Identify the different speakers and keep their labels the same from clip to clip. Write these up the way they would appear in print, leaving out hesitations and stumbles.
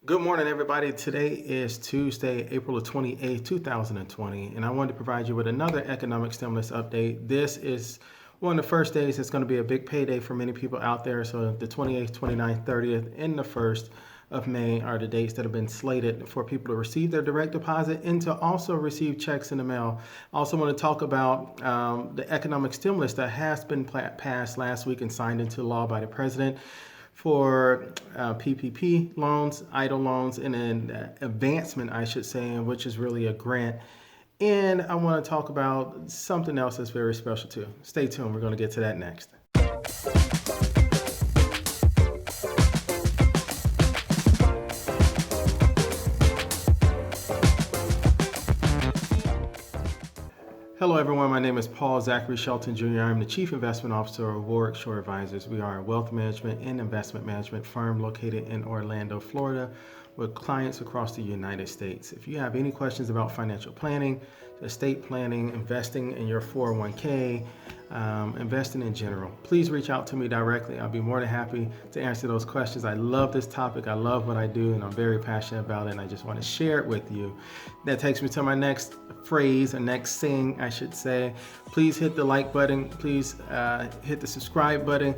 Speaker 1: Good morning, everybody. Today is Tuesday, April the 28th, 2020, and I wanted to provide you with another economic stimulus update. This is one of the first days. It's going to be a big payday for many people out there. So the 28th, 29th, 30th, and the 1st of May are the dates that have been slated for people to receive their direct deposit and to also receive checks in the mail. I also want to talk about the economic stimulus that has been passed last week and signed into law by the president for PPP loans, EIDL loans, and an advancement, I should say, which is really a grant. And I want to talk about something else that's very special too. Stay tuned. We're going to get to that next. Hello, everyone. My name is Paul Zachary Shelton Jr. I'm the Chief Investment Officer of Warwick Shore Advisors. We are a wealth management and investment management firm located in Orlando, Florida, with clients across the United States. If you have any questions about financial planning, estate planning, investing in your 401k, investing in general, please reach out to me directly. I'll be more than happy to answer those questions. I love this topic. I love what I do, and I'm very passionate about it, and I just want to share it with you. That takes me to my next phrase, or next saying, I should say. Please hit the like button. Please hit the subscribe button.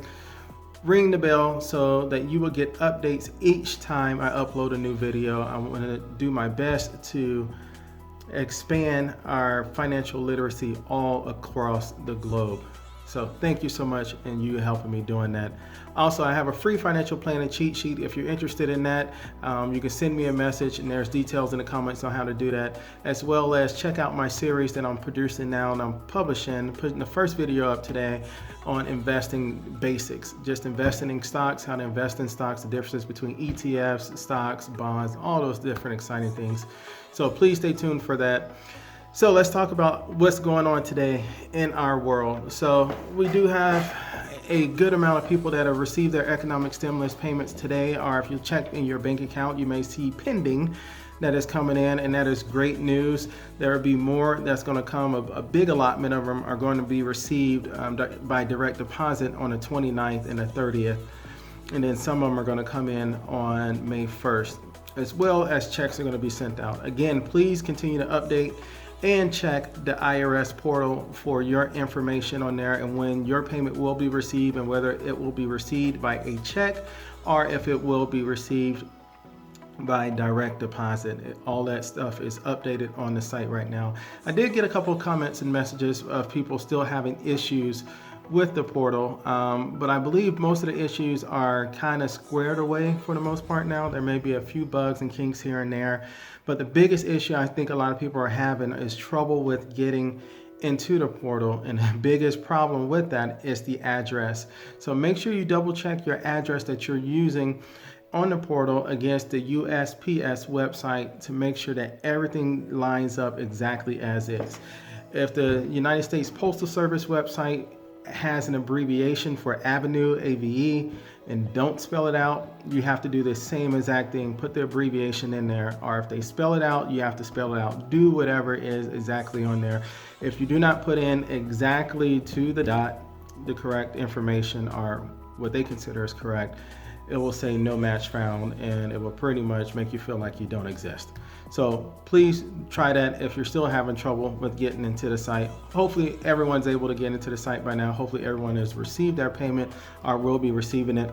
Speaker 1: Ring the bell so that you will get updates each time I upload a new video. I want to do my best to expand our financial literacy all across the globe. So thank you so much, and you helping me doing that. Also, I have a free financial planning cheat sheet. If you're interested in that, you can send me a message, and there's details in the comments on how to do that, as well as check out my series that I'm producing now and I'm putting the first video up today on investing basics, just investing in stocks, how to invest in stocks, the differences between ETFs, stocks, bonds, all those different exciting things. So please stay tuned for that. So let's talk about what's going on today in our world. So we do have a good amount of people that have received their economic stimulus payments today, or if you check in your bank account, you may see pending that is coming in, and that is great news. There will be more that's going to come. A big allotment of them are going to be received by direct deposit on the 29th and the 30th, and then some of them are going to come in on May 1st, as well as checks are going to be sent out. Again, please continue to update and check the IRS portal for your information on there and when your payment will be received and whether it will be received by a check or if it will be received by direct deposit. All that stuff is updated on the site right now. I did get a couple of comments and messages of people still having issues with the portal, but I believe most of the issues are kind of squared away for the most part now. There may be a few bugs and kinks here and there, but the biggest issue I think a lot of people are having is trouble with getting into the portal, and the biggest problem with that is the address. So make sure you double check your address that you're using on the portal against the USPS website to make sure that everything lines up exactly as is. If the United States Postal Service website has an abbreviation for Avenue, AVE, and don't spell it out, you have to do the same exact thing. Put the abbreviation in there, or if they spell it out, you have to spell it out. Do whatever is exactly on there. If you do not put in exactly to the dot the correct information or what they consider is correct, it will say no match found, and it will pretty much make you feel like you don't exist. So please try that if you're still having trouble with getting into the site. Hopefully everyone's able to get into the site by now. Hopefully everyone has received their payment or will be receiving it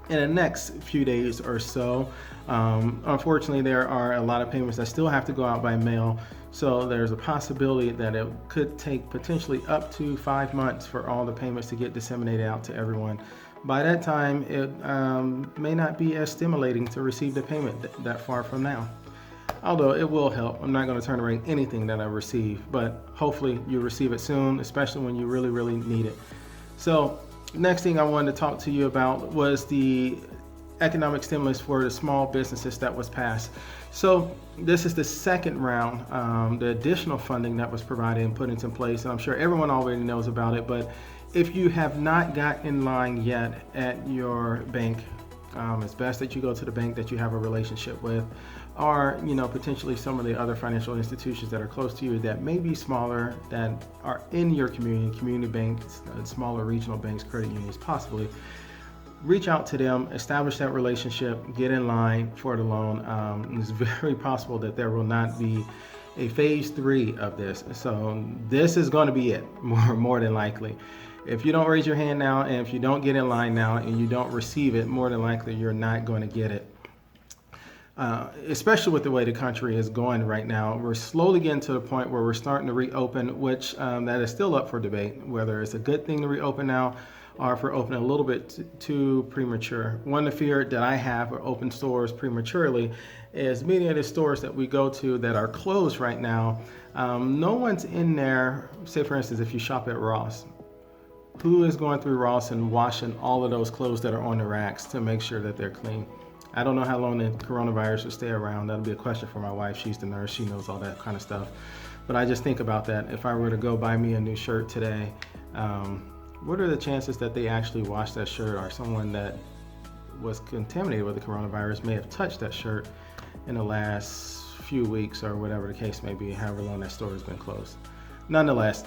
Speaker 1: in the next few days or so. Unfortunately, there are a lot of payments that still have to go out by mail. So there's a possibility that it could take potentially up to 5 months for all the payments to get disseminated out to everyone. By that time, it may not be as stimulating to receive the payment that far from now. Although it will help. I'm not going to turn away anything that I receive, but hopefully you receive it soon, especially when you really, really need it. So next thing I wanted to talk to you about was the economic stimulus for the small businesses that was passed. So this is the second round, the additional funding that was provided and put into place. And I'm sure everyone already knows about it, but if you have not got in line yet at your bank, it's best that you go to the bank that you have a relationship with, or potentially some of the other financial institutions that are close to you that may be smaller, that are in your community banks, smaller regional banks, credit unions possibly. reach out to them, establish that relationship, get in line for the loan. It's very possible that there will not be a phase 3 of this. So this is going to be it, more than likely. If you don't raise your hand now, and if you don't get in line now, and you don't receive it, more than likely you're not going to get it. Especially with the way the country is going right now, we're slowly getting to the point where we're starting to reopen, which that is still up for debate, whether it's a good thing to reopen now or if we're opening a little bit too premature. One of the fear that I have for open stores prematurely is many of the stores that we go to that are closed right now, no one's in there. Say for instance, if you shop at Ross, who is going through Ross and washing all of those clothes that are on the racks to make sure that they're clean? I don't know how long the coronavirus will stay around. That'll be a question for my wife. She's the nurse. She knows all that kind of stuff. But I just think about that. If I were to go buy me a new shirt today, what are the chances that they actually washed that shirt, or someone that was contaminated with the coronavirus may have touched that shirt in the last few weeks, or whatever the case may be, however long that store has been closed? Nonetheless,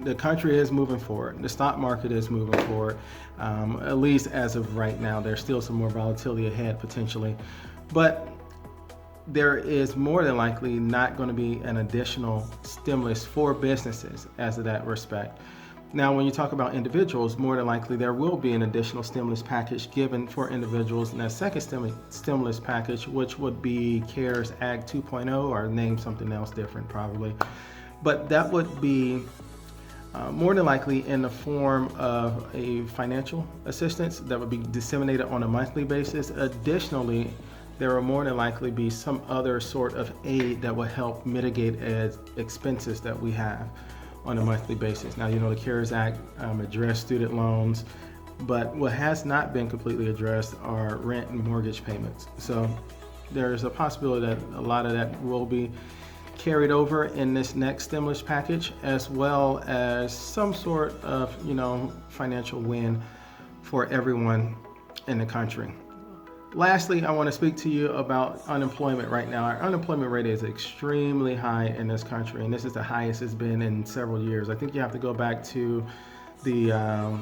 Speaker 1: the country is moving forward. The stock market is moving forward. At least as of right now, there's still some more volatility ahead potentially, but there is more than likely not going to be an additional stimulus for businesses as of that respect. Now, when you talk about individuals, more than likely there will be an additional stimulus package given for individuals, and that second stimulus package, which would be CARES Act 2.0, or name something else different probably, but that would be more than likely in the form of a financial assistance that would be disseminated on a monthly basis. Additionally, there will more than likely be some other sort of aid that will help mitigate expenses that we have on a monthly basis. Now, you know, the CARES Act addressed student loans, but what has not been completely addressed are rent and mortgage payments. So there's a possibility that a lot of that will be carried over in this next stimulus package, as well as some sort of, financial win for everyone in the country. Lastly, I want to speak to you about unemployment right now. Our unemployment rate is extremely high in this country, and this is the highest it's been in several years. I think you have to go back to the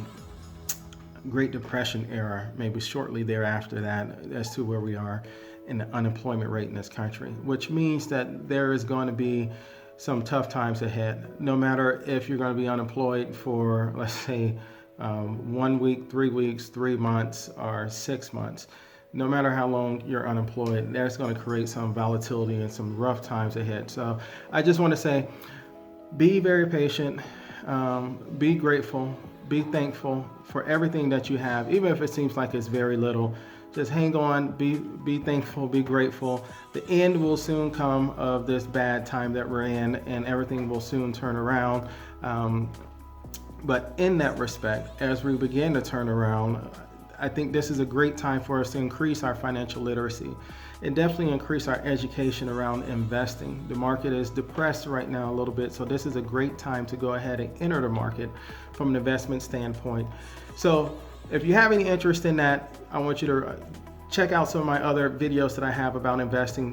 Speaker 1: Great Depression era, maybe shortly thereafter that, as to where we are in the unemployment rate in this country, which means that there is going to be some tough times ahead. No matter if you're going to be unemployed for, let's say, 1 week, 3 weeks, 3 months, or 6 months, no matter how long you're unemployed, that's going to create some volatility and some rough times ahead. So I just want to say, be very patient, be grateful, be thankful for everything that you have, even if it seems like it's very little. Just hang on, be thankful, be grateful. The end will soon come of this bad time that we're in, and everything will soon turn around. But in that respect, as we begin to turn around, I think this is a great time for us to increase our financial literacy and definitely increase our education around investing. The market is depressed right now a little bit, so this is a great time to go ahead and enter the market from an investment standpoint. So if you have any interest in that, I want you to check out some of my other videos that I have about investing.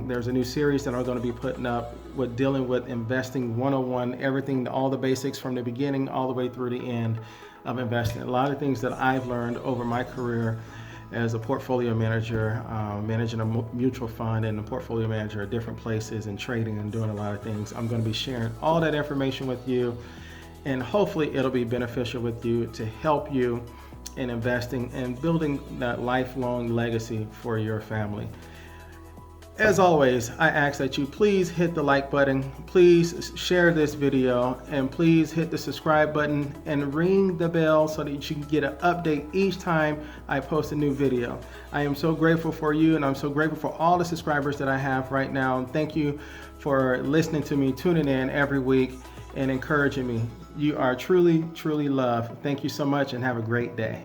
Speaker 1: There's a new series that I'm going to be putting up with dealing with investing 101, everything, all the basics from the beginning all the way through the end of investing. A lot of things that I've learned over my career as a portfolio manager, managing a mutual fund and a portfolio manager at different places and trading and doing a lot of things. I'm going to be sharing all that information with you, and hopefully it'll be beneficial with you to help you in investing and building that lifelong legacy for your family. As always, I ask that you please hit the like button, please share this video, and please hit the subscribe button and ring the bell so that you can get an update each time I post a new video. I am so grateful for you, and I'm so grateful for all the subscribers that I have right now. Thank you for listening to me, tuning in every week, and encouraging me. You are truly, truly loved. Thank you so much, and have a great day.